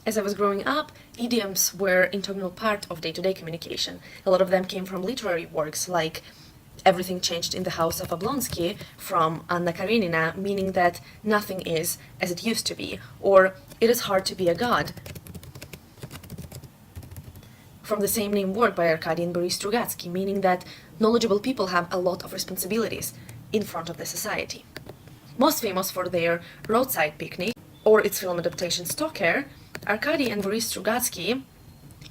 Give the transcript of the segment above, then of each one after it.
As I was growing up, idioms were an integral part of day-to-day communication. A lot of them came from literary works like Everything Changed in the House of Oblonsky from Anna Karenina, meaning that nothing is as it used to be, or It is hard to be a god, from the same name work by Arkady and Boris Strugatsky, meaning that knowledgeable people have a lot of responsibilities in front of the society. Most famous for their Roadside Picnic, or its film adaptation Stalker, Arkady and Boris Strugatsky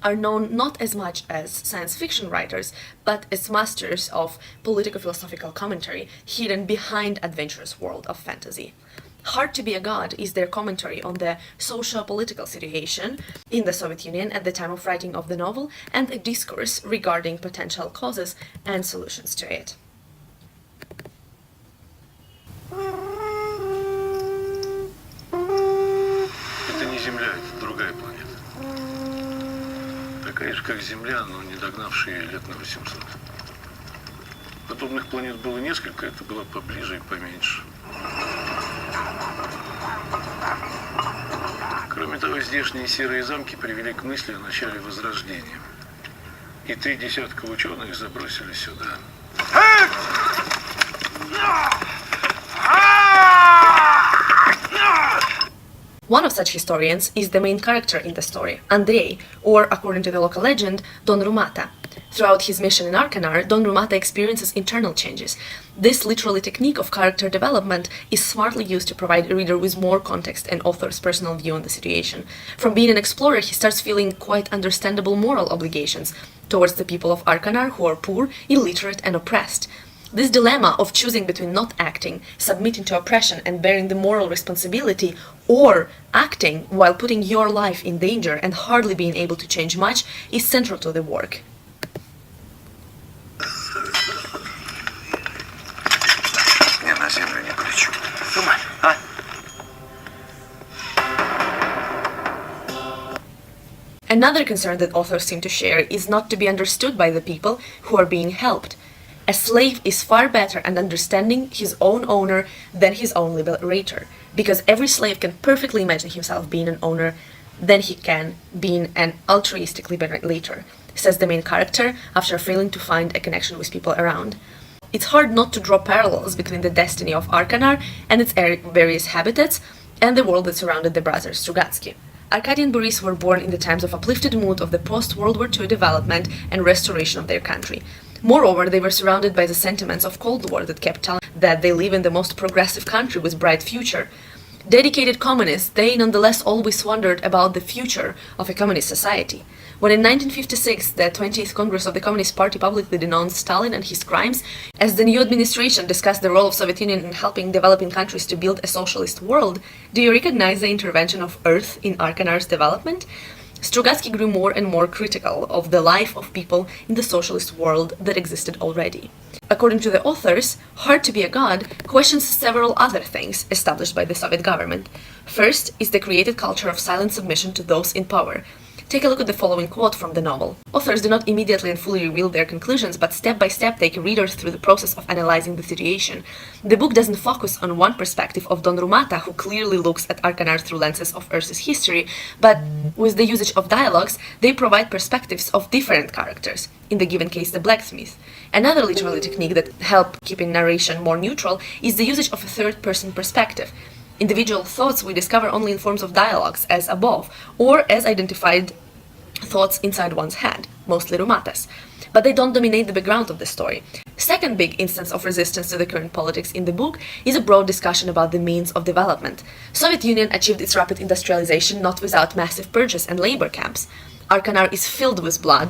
are known not as much as science fiction writers, but as masters of politico-philosophical commentary hidden behind adventurous world of fantasy. Hard to be a God is their commentary on the socio-political situation in the Soviet Union at the time of writing of the novel, and a discourse regarding potential causes and solutions to it. Это не Земля, это другая планета. Такая же, как Земля, но не догнавшая ее лет на 800. Подобных планет было несколько, это было поближе и поменьше. Кроме того, здешние серые замки привели к мысли о начале Возрождения. И 3 десятка ученых забросили сюда. One of such historians is the main character in the story, Andrei, or, according to the local legend, Don Rumata. Throughout his mission in Arkanar, Don Rumata experiences internal changes. This literary technique of character development is smartly used to provide a reader with more context and author's personal view on the situation. From being an explorer, he starts feeling quite understandable moral obligations towards the people of Arkanar who are poor, illiterate, and oppressed. This dilemma of choosing between not acting, submitting to oppression, and bearing the moral responsibility, or acting while putting your life in danger and hardly being able to change much, is central to the work. Я на землю не полечу. Another concern that authors seem to share is not to be understood by the people who are being helped. A slave is far better at understanding his own owner than his own liberator, because every slave can perfectly imagine himself being an owner than he can being an altruistic liberator, says the main character after failing to find a connection with people around. It's hard not to draw parallels between the destiny of Arkanar and its various habitats and the world that surrounded the brothers Strugatsky. Arkady and Boris were born in the times of uplifted mood of the post-World War II development and restoration of their country. Moreover, they were surrounded by the sentiments of Cold War that kept telling that they live in the most progressive country with bright future. Dedicated communists, they nonetheless always wondered about the future of a communist society. When in 1956 the 20th Congress of the Communist Party publicly denounced Stalin and his crimes, as the new administration discussed the role of Soviet Union in helping developing countries to build a socialist world, do you recognize the intervention of Earth in Arkanar's development? Strugatsky grew more and more critical of the life of people in the socialist world that existed already. According to the authors, Hard to be a God questions several other things established by the Soviet government. First is the created culture of silent submission to those in power. Take a look at the following quote from the novel. Authors do not immediately and fully reveal their conclusions, but step by step take readers through the process of analyzing the situation. The book doesn't focus on one perspective of Don Rumata, who clearly looks at Arkanar through lenses of Earth's history, but with the usage of dialogues, they provide perspectives of different characters, in the given case the blacksmith. Another literary technique that helps keeping narration more neutral is the usage of a third-person perspective. Individual thoughts we discover only in forms of dialogues, as above, or as identified thoughts inside one's head, mostly Rumata's. But they don't dominate the background of the story. Second big instance of resistance to the current politics in the book is a broad discussion about the means of development. Soviet Union achieved its rapid industrialization not without massive purges and labor camps. Arkanar is filled with blood,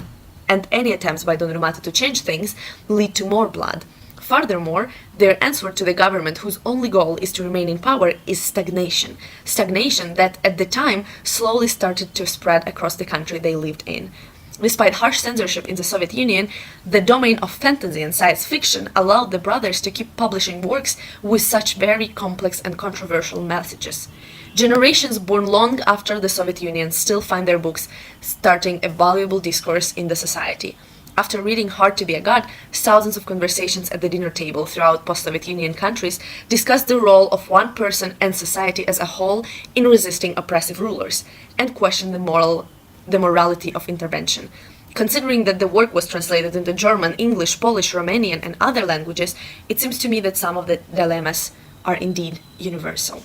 and any attempts by Don Rumata to change things lead to more blood. Furthermore, their answer to the government, whose only goal is to remain in power, is stagnation. Stagnation that, at the time, slowly started to spread across the country they lived in. Despite harsh censorship in the Soviet Union, the domain of fantasy and science fiction allowed the brothers to keep publishing works with such very complex and controversial messages. Generations born long after the Soviet Union still find their books starting a valuable discourse in the society. After reading Hard to be a God, thousands of conversations at the dinner table throughout post-Soviet Union countries discussed the role of one person and society as a whole in resisting oppressive rulers, and questioned the morality of intervention. Considering that the work was translated into German, English, Polish, Romanian, and other languages, it seems to me that some of the dilemmas are indeed universal.